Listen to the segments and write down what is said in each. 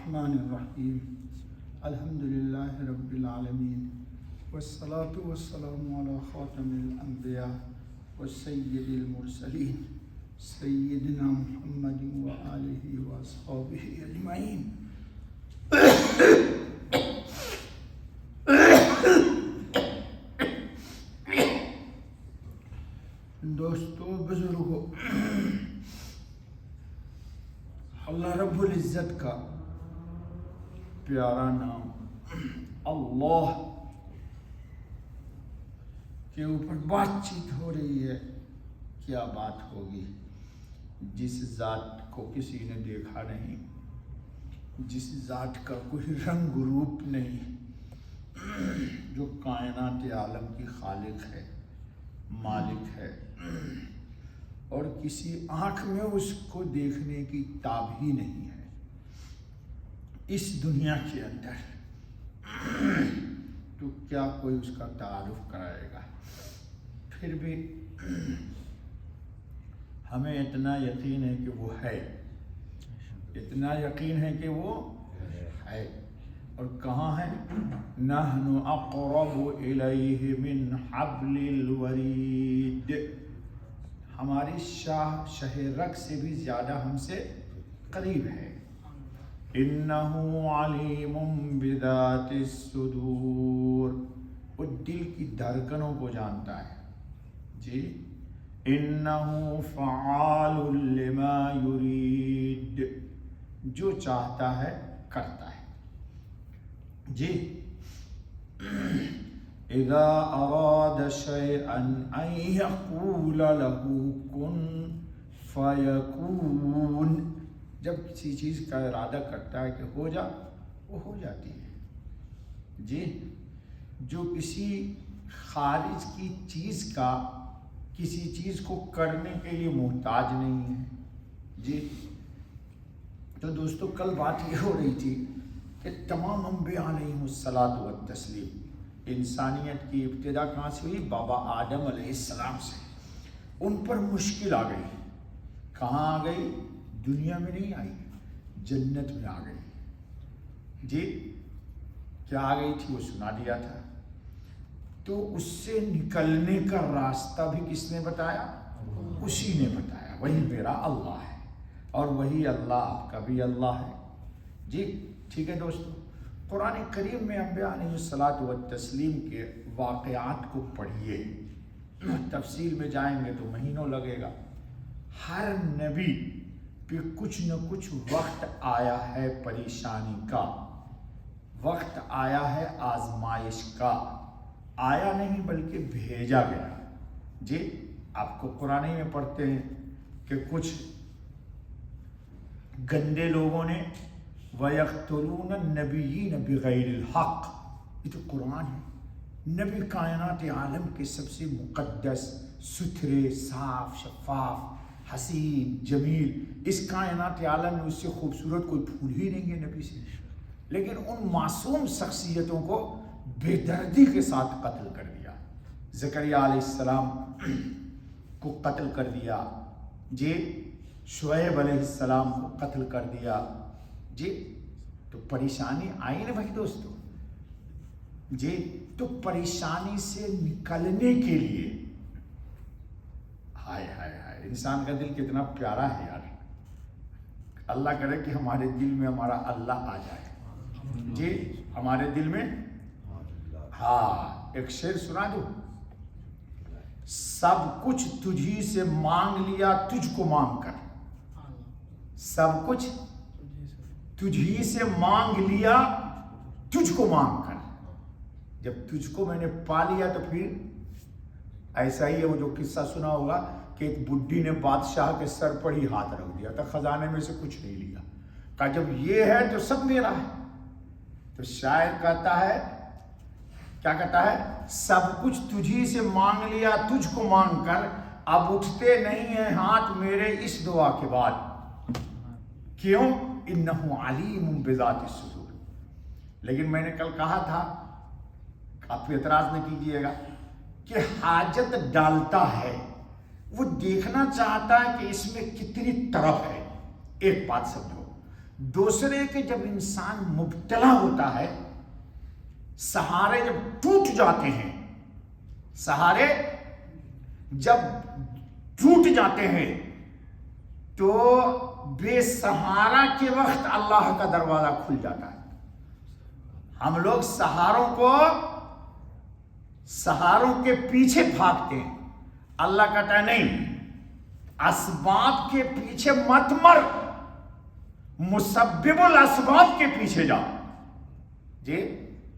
الرحمن الرحیم الحمدللہ رب العالمین والصلاة والسلام علی خاتم الانبیاء والسید المرسلین سیدنا محمد وآلہ واصحابہ اجمعین۔ دوستو، بزرگو، اللہ رب العزت کا پیارا نام اللہ کے اوپر بات چیت ہو رہی ہے۔ کیا بات ہوگی؟ جس ذات کو کسی نے دیکھا نہیں، جس ذات کا کوئی رنگ روپ نہیں، جو کائنات عالم کی خالق ہے، مالک ہے، اور کسی آنکھ میں اس کو دیکھنے کی تاب ہی نہیں ہے اس دنیا کے اندر، تو کیا کوئی اس کا تعارف کرائے گا؟ پھر بھی ہمیں اتنا یقین ہے کہ وہ ہے، اتنا یقین ہے کہ وہ ہے۔ اور کہاں ہے؟ نحن اقرب الیہ من حبل الورید، ہماری شہ رگ سے بھی زیادہ ہم سے قریب ہے۔ انہ علیم بذات الصدور، وہ دل کی دھڑکنوں کو جانتا ہے جی۔ انہ فعال لما یرید، جو چاہتا ہے کرتا ہے جی۔ اذا اراد شیئا ان یقول له کن فیکون، جب کسی چیز کا ارادہ کرتا ہے کہ ہو جا، وہ ہو جاتی ہے جی۔ جو کسی خارج کی چیز کا کسی چیز کو کرنے کے لیے محتاج نہیں ہے جی۔ تو دوستو، کل بات یہ ہو رہی تھی کہ تمام انبیاء علیہم الصلاۃ والتسلیم، انسانیت کی ابتدا کہاں سے ہوئی؟ بابا آدم علیہ السلام سے۔ ان پر مشکل آ گئی، کہاں آ گئی؟ دنیا میں نہیں آئی، جنت میں آ گئی جی۔ کیا آ گئی تھی؟ وہ سنا دیا تھا۔ تو اس سے نکلنے کا راستہ بھی کس نے بتایا؟ اسی نے بتایا۔ وہی میرا اللہ ہے اور وہی اللہ آپ کا بھی اللہ ہے جی۔ ٹھیک ہے دوستو، قرآن کریم میں انبیاء علیہ الصلاۃ والتسلیم کے واقعات کو پڑھیے، تفصیل میں جائیں گے تو مہینوں لگے گا۔ ہر نبی پہ کچھ نہ کچھ وقت آیا ہے پریشانی کا، وقت آیا ہے آزمائش کا، آیا نہیں بلکہ بھیجا گیا جی۔ آپ کو قرآن میں پڑھتے ہیں کہ کچھ گندے لوگوں نے وَيَقْتُلُونَ النَّبِيِّينَ بِغَيْرِ الْحَقِّ، یہ تو قرآن ہے۔ نبی کائنات عالم کے سب سے مقدس، ستھرے، صاف، شفاف، حسین، جمیل، اس کائنات عالم میں اس سے خوبصورت کوئی پھول ہی نہیں ہے نبی سے، لیکن ان معصوم شخصیتوں کو بے دردی کے ساتھ قتل کر دیا۔ زکریا علیہ السلام کو قتل کر دیا جی، شعیب علیہ السلام کو قتل کر دیا جی۔ تو پریشانی آئی نا بھائی دوستو جی۔ تو پریشانی سے نکلنے کے لیے، ہائے ہائے ہائے، انسان کا دل کتنا پیارا ہے یار۔ اللہ کرے کہ ہمارے دل میں ہمارا اللہ آ جائے جی، ہمارے دل میں۔ ہاں، ایک شعر سنا دو۔ سب کچھ تجھی سے مانگ لیا تجھ کو مانگ کر، سب کچھ تجھی سے مانگ لیا تجھ کو مانگ کر، جب تجھ کو میں نے پا لیا تو پھر ایسا ہی ہے۔ وہ جو قصہ سنا ہوگا کہ ایک بڈھی نے بادشاہ کے سر پر ہی ہاتھ رکھ دیا تھا، خزانے میں سے کچھ نہیں لیا، کہا جب یہ ہے تو سب میرا ہے۔ تو شاعر کہتا ہے، کیا کہتا ہے؟ سب کچھ تجھی سے مانگ لیا تجھ کو مانگ کر، اب اٹھتے نہیں ہیں ہاتھ میرے اس دعا کے بعد، کیوں؟ انہ علیم بذات الصدور۔ لیکن میں نے کل کہا تھا، آپ اعتراض نہ کیجیے گا، کہ حاجت ڈالتا ہے، وہ دیکھنا چاہتا ہے کہ اس میں کتنی طرف ہے۔ ایک بات سمجھو، دوسرے کے جب انسان مبتلا ہوتا ہے، سہارے جب ٹوٹ جاتے ہیں، سہارے جب ٹوٹ جاتے ہیں تو بے سہارا کے وقت اللہ کا دروازہ کھل جاتا ہے۔ ہم لوگ سہاروں کے پیچھے بھاگتے ہیں، اللہ کہتا ہے نہیں، اسباب کے پیچھے مت مر، مسبب الاسباب کے پیچھے جا۔ جی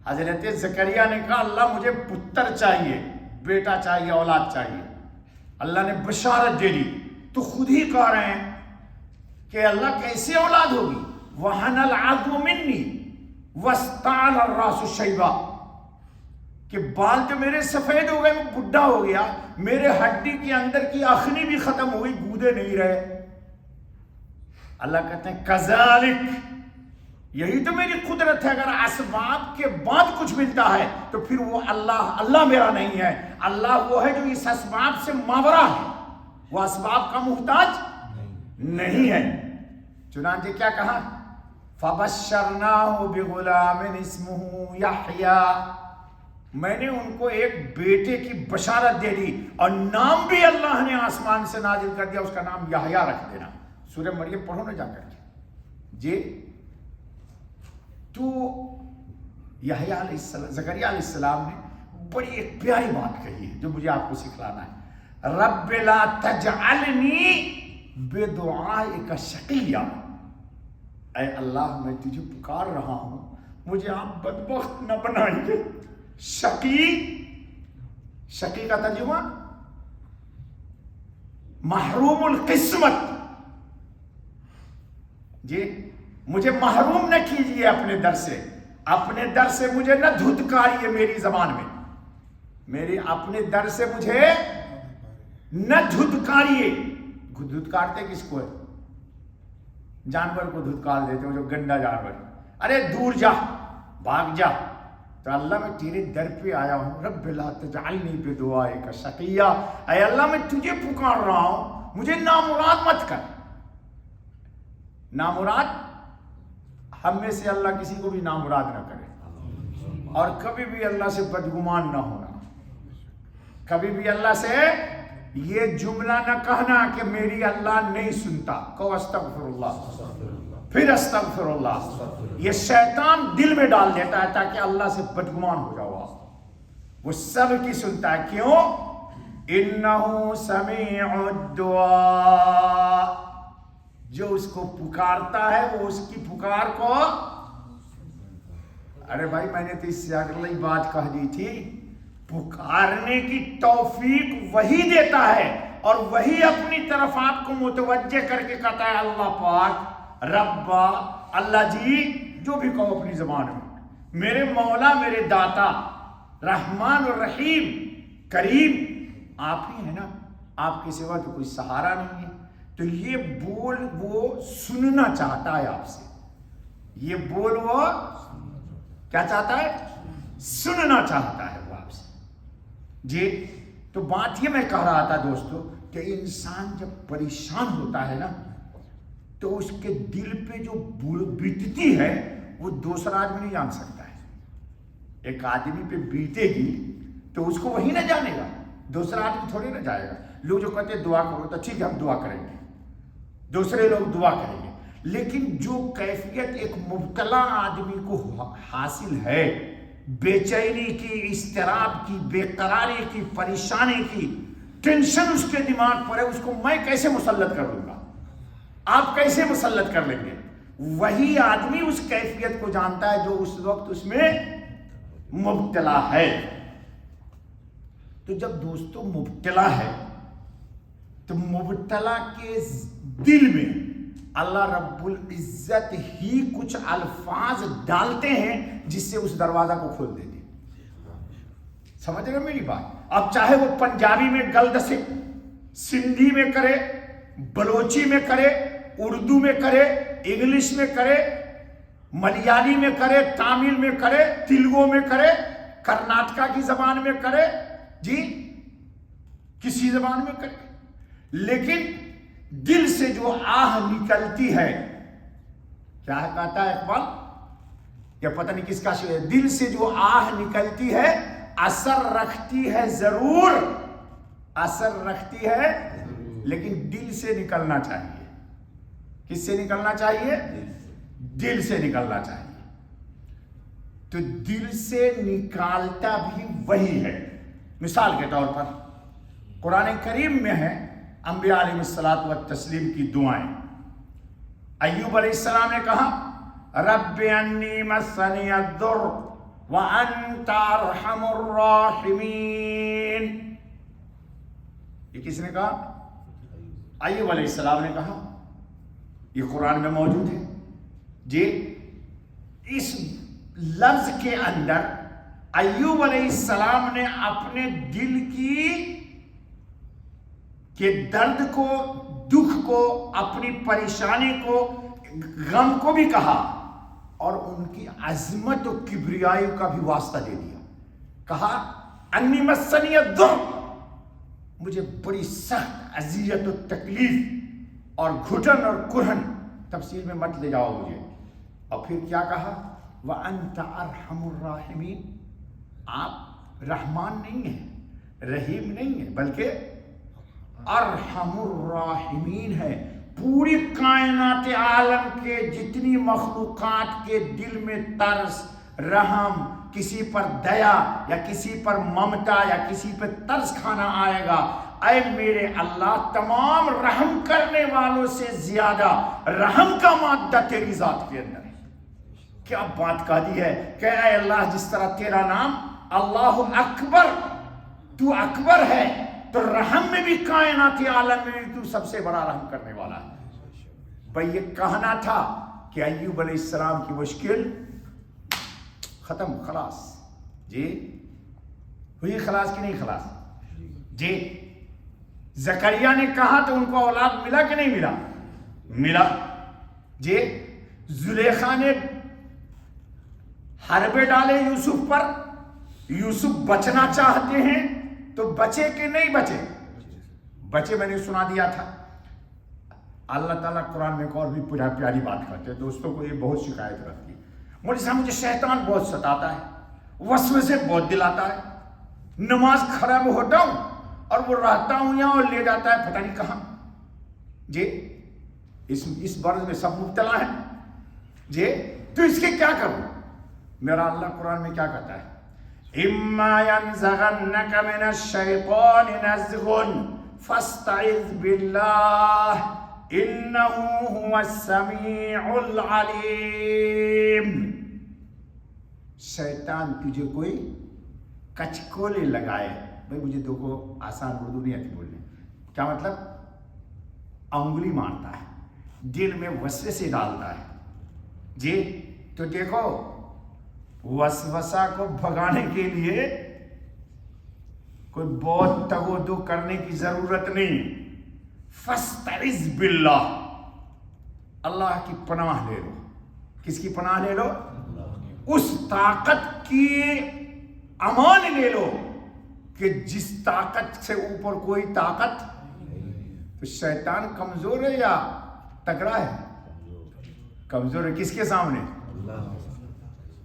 حضرت زکریا نے کہا اللہ مجھے پتر چاہیے، بیٹا چاہیے، اولاد چاہیے، اللہ نے بشارت دے دی، تو خود ہی کہہ رہے ہیں کہ اللہ کیسے اولاد ہوگی؟ وَحَنَ الْعَظْمُ مِنِّي وَاسْتَعْلَ الرَّأْسُ شَيْبًا، کہ بال تو میرے سفید ہو گئے، میں بڈھا ہو گیا، میرے ہڈی کے اندر کی اخنی بھی ختم ہوئی، گودے نہیں رہے۔ اللہ کہتے ہیں کذالک، یہی تو میری قدرت ہے، اگر اسباب کے بعد کچھ ملتا ہے تو پھر وہ اللہ میرا نہیں ہے، اللہ وہ ہے جو اس اسباب سے ماورا ہے، وہ اسباب کا محتاج نہیں ہے۔ چنانچہ کیا کہا؟ فَبَشَّرْنَاهُ بِغُلَامٍ اسْمُهُ يَحْيَىٰ، میں نے ان کو ایک بیٹے کی بشارت دے دی، اور نام بھی اللہ نے آسمان سے نازل کر دیا، اس کا نام یحییٰ رکھ دینا۔ سورہ مریم پڑھو نا جا کر کے جی۔ تو یحییٰ علیہ السلام، زکریا علیہ السلام نے بڑی ایک پیاری بات کہی ہے جو مجھے آپ کو سکھلانا ہے۔ رب لا تجعلنی بدعائک شقیہ، اے اللہ میں تجھے پکار رہا ہوں، مجھے آپ بدبخت نہ بنائیے۔ شقی کا ترجمہ محروم القسمت، جی مجھے محروم نہ کیجیے اپنے در سے، اپنے در سے مجھے نہ دھتکاریے، میری زبان میں میری اپنے در سے مجھے نہ دھتکاریے۔ دھتکارتے کس کو ہے؟ جانور کو دھتکار دیتے ہو، جو گندا جانور، ارے دور جا، بھاگ جا۔ تو اللہ میں تیرے در پہ آیا ہوں، رب لا تجعلنی بدعائک شقیہ، اے اللہ میں تجھے پکار رہا ہوں، مجھے نامراد مت کر۔ نامراد، ہم میں سے اللہ کسی کو بھی نامراد نہ کرے، اور کبھی بھی اللہ سے بدگمان نہ ہونا، کبھی بھی اللہ سے یہ جملہ نہ کہنا کہ میری اللہ نہیں سنتا، کہو استغفر اللہ، پھر استغفر اللہ۔ یہ شیطان دل میں ڈال دیتا ہے تاکہ اللہ سے بدگمان ہو جاؤ آپ۔ وہ سب کی سنتا ہے، کیوں؟ انہ سمیع الدعاء، جو اس کو پکارتا ہے وہ اس کی پکار کو، ارے بھائی میں نے تو اس سے اگلی بات کہہ دی تھی، پکارنے کی توفیق وہی دیتا ہے، اور وہی اپنی طرف آپ کو متوجہ کر کے کہتا ہے اللہ پاک، ربا، اللہ جی، جو بھی کہو اپنی زبان میں، میرے مولا، میرے داتا، رحمان الرحیم، کریم، آپ ہی ہیں نا، آپ کے سوا تو کوئی سہارا نہیں ہے۔ تو یہ بول وہ سننا چاہتا ہے آپ سے، یہ بول وہ کیا چاہتا ہے؟ سننا چاہتا ہے وہ آپ سے۔ جی تو بات یہ میں کہہ رہا تھا دوستو کہ انسان جب پریشان ہوتا ہے نا تو اس کے دل پہ جو بیتتی ہے وہ دوسرا آدمی نہیں جان سکتا ہے۔ ایک آدمی پہ بیتے گی تو اس کو وہی نہ جانے گا، دوسرا آدمی تھوڑی نہ جائے گا۔ لوگ جو کہتے ہیں دعا کرو تو ٹھیک ہے ہم دعا کریں گے، دوسرے لوگ دعا کریں گے، لیکن جو کیفیت ایک مبتلا آدمی کو حاصل ہے، بے چینی کی، اضطراب کی، بے قراری کی، پریشانی کی، ٹینشن اس کے دماغ پر ہے، اس کو میں کیسے مسلط کر لوں گا، آپ کیسے مسلط کر لیں گے؟ وہی آدمی اس کیفیت کو جانتا ہے جو اس وقت اس میں مبتلا ہے۔ تو جب دوستو مبتلا ہے تو مبتلا کے دل میں اللہ رب العزت ہی کچھ الفاظ ڈالتے ہیں جس سے اس دروازہ کو کھول دیتے ہیں۔ سمجھ رہے میری بات؟ اب چاہے وہ پنجابی میں گلد سے، سندھی میں کرے، بلوچی میں کرے، اردو میں کرے، انگلش میں کرے، ملیالی میں کرے، تامل میں کرے، تیلگو میں کرے، کرناٹکا کی زبان میں کرے، جی کسی زبان میں کرے، لیکن دل سے جو آہ نکلتی ہے کیا ہے کہتا ہے اقبال کہ پتہ نہیں کس کا شعر ہے، دل سے جو آہ نکلتی ہے اثر رکھتی ہے ضرور، اثر رکھتی ہے لیکن دل سے نکلنا چاہیے۔ کس سے نکلنا چاہیے؟ دل سے نکلنا چاہیے۔ تو دل سے نکالتا بھی وہی ہے۔ مثال کے طور پر قرآن کریم میں ہے انبیاء علیہ الصلوۃ والتسلیم کی دعائیں۔ ایوب علیہ السلام نے کہا رب انی مسنی الضر وانت ارحم الراحمین۔ یہ کس نے کہا؟ ایوب علیہ السلام نے کہا، یہ قرآن میں موجود ہے جی۔ اس لفظ کے اندر ایوب علیہ السلام نے اپنے دل کے درد کو، دکھ کو، اپنی پریشانی کو، غم کو بھی کہا، اور ان کی عظمت و کبریائی کا بھی واسطہ دے دیا۔ کہا انی مسنی الضر، مجھے بڑی سخت اذیت و تکلیف اور گھٹن اور کرہن، تفصیل میں مت لے جاؤ مجھے۔ اور پھر کیا کہا؟ وَأَنْتَ أَرْحَمُ الرَّاحِمِينَ، آپ رحمان نہیں ہیں، رحیم نہیں ہیں، بلکہ ارحم الراحمین ہے۔ پوری کائنات عالم کے جتنی مخلوقات کے دل میں ترس، رحم، کسی پر دیا یا کسی پر ممتا یا کسی پر ترس کھانا آئے گا، اے میرے اللہ تمام رحم کرنے والوں سے زیادہ رحم کا مادہ تیری ذات کے اندر ہے۔ کیا بات کہہ دی ہے کہ اے اللہ، جس طرح تیرا نام اللہ اکبر، تو اکبر ہے، تو رحم میں بھی کائنات عالم میں بھی تو سب سے بڑا رحم کرنے والا ہے۔ بھئی یہ کہنا تھا کہ ایوب علیہ السلام کی مشکل ختم، خلاص جی ہوئی، خلاص کی نہیں خلاص جی۔ زکریا نے کہا تو ان کو اولاد ملا کہ نہیں ملا؟ ملا جی۔ زلیخا نے حربے ڈالے یوسف پر، یوسف بچنا چاہتے ہیں تو بچے کہ نہیں بچے؟ بچے، میں نے سنا دیا تھا۔ اللہ تعالیٰ قرآن میں ایک اور بھی پیاری بات کرتے ہیں، دوستوں کو یہ بہت شکایت رکھتی ہے، مجھے صاحب مجھے شیطان بہت ستاتا ہے، وسوسے بہت دلاتا ہے، نماز کھڑا میں ہوتا ہوں اور وہ رہتا ہوں یہاں اور لے جاتا ہے پتہ نہیں کہاں جی۔ اس برض میں سب مبتلا ہیں جی، تو اس کے کیا کروں؟ میرا اللہ قرآن میں کیا کہتا ہے؟ اما ينزغنك من الشيطان نزغ فاستعذ بالله انه هو السميع العليم۔ شیطان تجھے کوئی کچکولے لگائے، بھائی مجھے دیکھو آسان اردو نہیں آتی بولنے، کیا مطلب؟ انگلی مارتا ہے، دل میں وسوسے ڈالتا ہے جی۔ تو دیکھو وسوسہ کو بھگانے کے لیے کوئی بہت تگودو کرنے کی ضرورت نہیں۔ فاستعذ باللہ، اللہ کی پناہ لے لو۔ کس کی پناہ لے لو؟ اس طاقت کی امان لے لو کہ جس طاقت سے اوپر کوئی طاقت۔ تو شیطان کمزور ہے یا تگڑا ہے؟ کمزور ہے۔ کس کے سامنے؟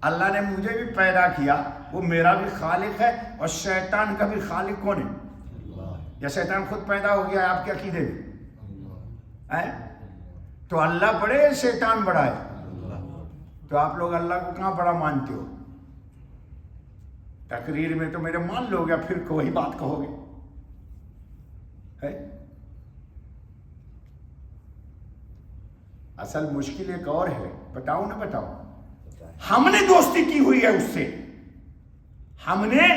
اللہ نے مجھے بھی پیدا کیا، وہ میرا بھی خالق ہے، اور شیطان کا بھی خالق کون ہے؟ یا شیطان خود پیدا ہو گیا ہے آپ کے عقیدے میں؟ تو اللہ بڑے ہے، شیطان بڑا ہے؟ تو آپ لوگ اللہ کو کہاں بڑا مانتے ہو؟ تقریر میں تو میرے مان لو گے، پھر کوئی بات کہو گے ہے؟ اصل مشکل ایک اور ہے، بتاؤ نہ بتاؤ؟ ہم نے دوستی کی ہوئی ہے اس سے، ہم نے،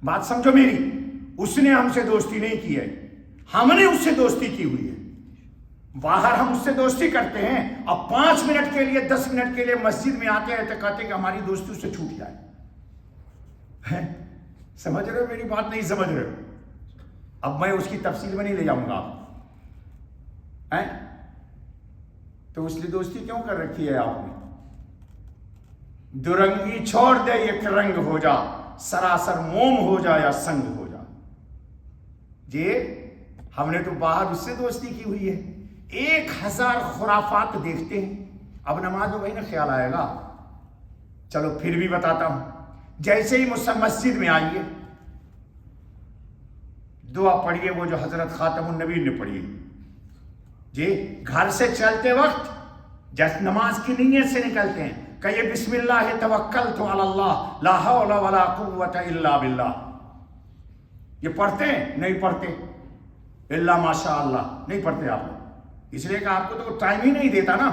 بات سمجھو میری، اس نے ہم سے دوستی نہیں کی ہے، ہم نے اس سے دوستی کی ہوئی ہے۔ باہر ہم اس سے دوستی کرتے ہیں، اب 5 منٹ کے لیے 10 منٹ کے لیے مسجد میں آتے ہیں تو کہتے ہیں کہ ہماری دوستی اس سے چھوٹ جائے۔ سمجھ رہے ہو میری بات؟ نہیں سمجھ رہے ہو؟ اب میں اس کی تفصیل میں نہیں لے جاؤں گا آپ، تو اس لیے دوستی کیوں کر رکھی ہے آپ نے؟ درنگی چھوڑ دے ایک رنگ ہو جا، سراسر موم ہو جا یا سنگ ہو جا جی۔ ہم نے تو باہر اس سے دوستی کی ہوئی ہے، 1000 خرافات دیکھتے ہیں. اب نماز میں وہی نا خیال آئے گا. چلو پھر بھی بتاتا ہوں. جیسے ہی مسجد میں آئیے, دعا پڑھیے وہ جو حضرت خاتم النبی نے پڑھی. جی گھر سے چلتے وقت جیسے نماز کی نیت سے نکلتے ہیں, کہیے بسم اللہ توکلت علی اللہ لا حول ولا قوت الا باللہ. یہ پڑھتے ہیں؟ نہیں پڑھتے. الا ماشاء اللہ نہیں پڑھتے آپ لوگ, اس لیے کہ آپ کو تو ٹائم ہی نہیں دیتا نا.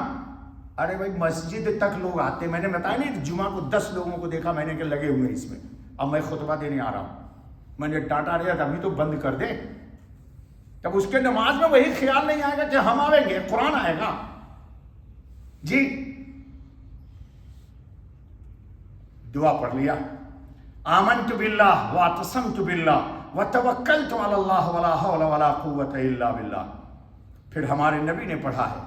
ارے بھائی مسجد تک لوگ آتے, میں نے بتایا نہیں جمعہ کو 10 لوگوں کو دیکھا میں نے کہ لگے ہوئے اس میں. اب میں خطبہ دینے آ رہا ہوں, میں نے ڈانٹا رہا تھا ابھی تو بند کر دے. تب اس کے نماز میں وہی خیال نہیں آئے گا کہ ہم آئیں گے, قرآن آئے گا. جی دعا پڑھ لیا, آمنت باللہ واعتصمت باللہ وتوکلت علی اللہ ولا حول ولا قوت الا باللہ. پھر ہمارے نبی نے پڑھا ہے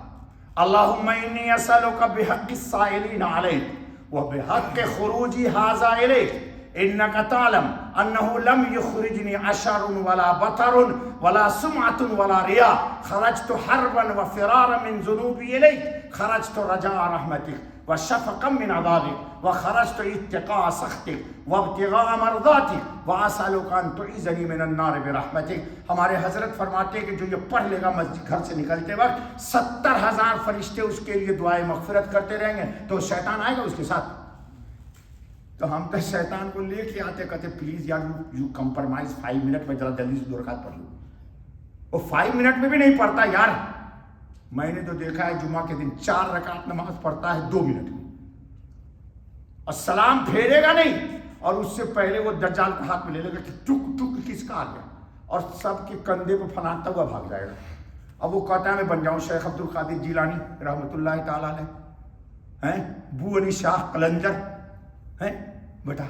اللہم انی اسألک بحق السائلین علیک وبحق خروجی ھذا الیک انک تعلم انه لم یخرجنی عشر ولا بطر ولا سمعۃ ولا ریا خرجت حربا وفرارا من ذنوبی الیک خرجت رجاء رحمتک وشفقا من عذابک وخرجت اتقاء سخطک وابتغاء مرضاتک واسألک ان تعیذنی من النار برحمتک. ہمارے حضرت فرماتے ہیں کہ جو یہ پڑھ لے گا مسجد گھر سے نکلتے وقت 70,000 فرشتے اس کے لیے دعائیں مغفرت کرتے رہیں گے. تو شیطان آئے گا اس کے ساتھ. تو ہم تو شیطان کو لے کے آتے, کہتے پلیز یار یو کمپرمائز 5 منٹ میں ذرا جلدی سے 2 رکعت پڑھ لوں. وہ 5 منٹ میں بھی نہیں پڑھتا یار. میں نے تو دیکھا ہے جمعہ کے دن 4 رکعت نماز پڑھتا ہے 2 منٹ میں, اور سلام پھیرے گا نہیں, اور اس سے پہلے وہ دجال کو ہاتھ میں لے لے گا کہ ٹک ٹک کس کا آ گیا, اور سب کے کندھے پہ پھناتا ہوا بھاگ جائے گا. اب وہ کہتا ہے میں بن جاؤں شیخ عبد القادر جیلانی رحمۃ اللہ تعالیٰ علیہ, ہیں بو علی شاہ قلندر ہیں. بیٹا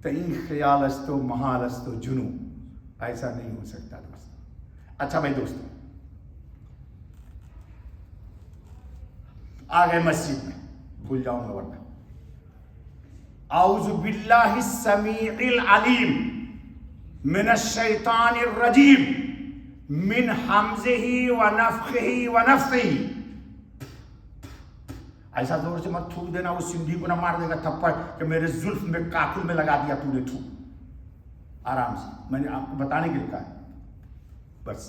تئیں خیال استو محال استو جنو, ایسا نہیں ہو سکتا دوست. اچھا بھائی دوستو, آگے مسجد میں بھول جاؤں گا ورنہ. اعوذ باللہ السمیع العلیم من الشیطان الرجیم من حمزہ ونفخہ ونفثہ. ایسا زور سے مت تھوک دینا, اس سندھی کو نہ مار دے گا تھپڑ کہ میرے زلف میں کاکل میں لگا دیا تو نے تھوک. آرام سے, میں نے آپ کو بتانے کے لیے کہا ہے بس.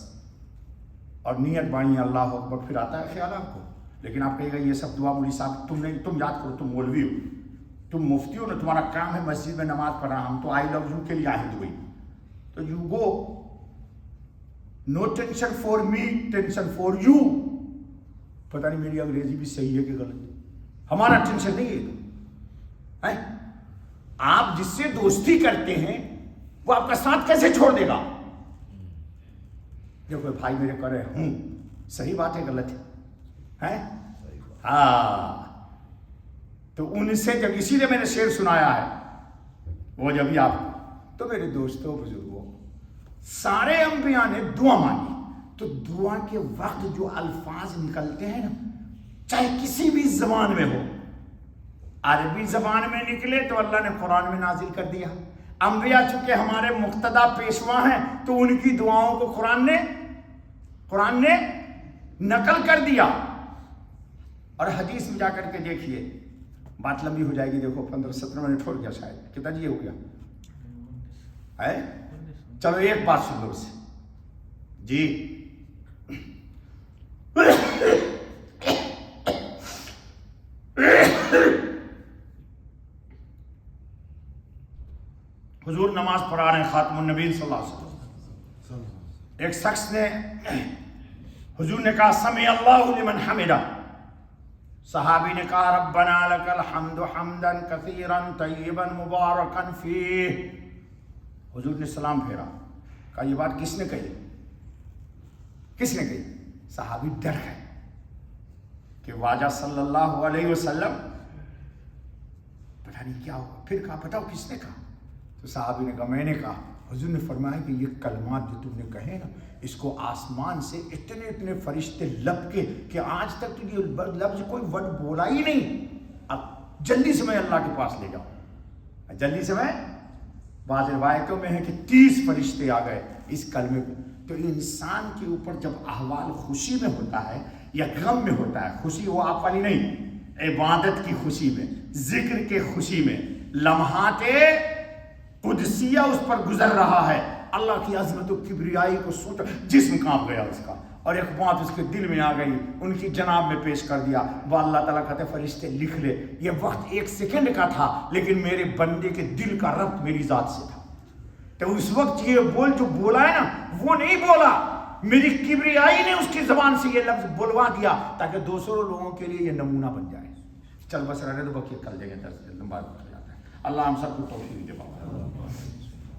اور نیت بانی اللہ اکبر, پھر آتا ہے خیال آپ کو. لیکن آپ کہے گا یہ سب دعا مولوی صاحب تم نہیں, تم یاد کرو تم مولوی ہو, تم مفتی ہو نا, تمہارا کام ہے مسجد میں نماز پڑھنا, ہم تو آئی لو یو کے لیے آئے دبئی. تو you go, no tension for me, tension for you. پتہ نہیں میری انگریزی بھی صحیح ہے کہ غلط. ہمارا ٹینشن نہیں ہے. آپ جس سے دوستی کرتے ہیں وہ آپ کا ساتھ کیسے چھوڑ دے گا؟ دیکھو بھائی میرے کہہ رہے ہوں, صحیح بات ہے غلط ہے. ہاں تو ان سے جب اسی لیے میں نے شعر سنایا ہے وہ جب بھی آپ, تو میرے دوستوں بزرگوں سارے انبیاء نے دعا مانگی. تو دعا کے وقت جو الفاظ نکلتے ہیں نا, چاہے کسی بھی زبان میں ہو, عربی زبان میں نکلے تو اللہ نے قرآن میں نازل کر دیا. انبیاء چونکہ ہمارے مقتدی پیشوا ہیں تو ان کی دعاؤں کو قرآن نے نقل کر دیا. اور حدیث میں جا کر کے دیکھیے, بات لمبی ہو جائے گی. دیکھو 15-17 منٹ ہو گیا, شاید کتنا جی ہو گیا ہے. چلو ایک بات سن لو اسے جی. حضور نماز پڑھا رہے ہیں خاتم النبی صلی اللہ علیہ وسلم. ایک شخص نے, حضور نے کہا سمع اللہ لمن حمدہ. صحابی نے کہا ربنا لک الحمد حمدا کثیرا طیبا مبارکا فیہ. حضور نے سلام پھیرا, کہا یہ بات کس نے کہی؟ کس نے کہی؟ صحابی ڈر گئے کہ واجہ صلی اللہ علیہ وسلم پتہ نہیں کیا ہوگا. پھر کہا بتاؤ کس نے کہا؟ تو صحابی نے کہا میں نے کہا. حضور نے فرمایا کہ یہ کلمات جو تم نے کہے نا, اس کو آسمان سے اتنے فرشتے لب کے کہ آج تک تو یہ لفظ کوئی ورڈ بولا ہی نہیں. اب جلدی سے میں اللہ کے پاس لے جاؤں, جلدی سے میں. بعض روایتوں میں ہے کہ 30 فرشتے آ گئے اس کلمے کو. تو انسان کے اوپر جب احوال خوشی میں ہوتا ہے یا غم میں ہوتا ہے، خوشی وہ آپ والی نہیں، عبادت کی خوشی میں، ذکر کے خوشی میں، لمحات قدسیہ اس پر گزر رہا ہے، اللہ کی عظمت و کبریائی کو سوچ جسم کانپ گیا اس کا، اور ایک بات اس کے دل میں آ گئی، ان کی جناب میں پیش کر دیا، وہ اللہ تعالیٰ کہتے فرشتے لکھ لے، یہ وقت 1 سیکنڈ کا تھا لیکن میرے بندے کے دل کا ربط میری ذات سے تھا، تو اس وقت یہ بول جو بولا ہے نا وہ نہیں بولا، میری کبریائی نے اس کی زبان سے یہ لفظ بولوا دیا تاکہ دوسروں لوگوں کے لیے یہ نمونہ بن جائے۔ چل بس رہنے دو، بقیہ کل جگہ درس لمبا ہو جاتا ہے۔ اللہ ہم سب کو توفیق دے بابا۔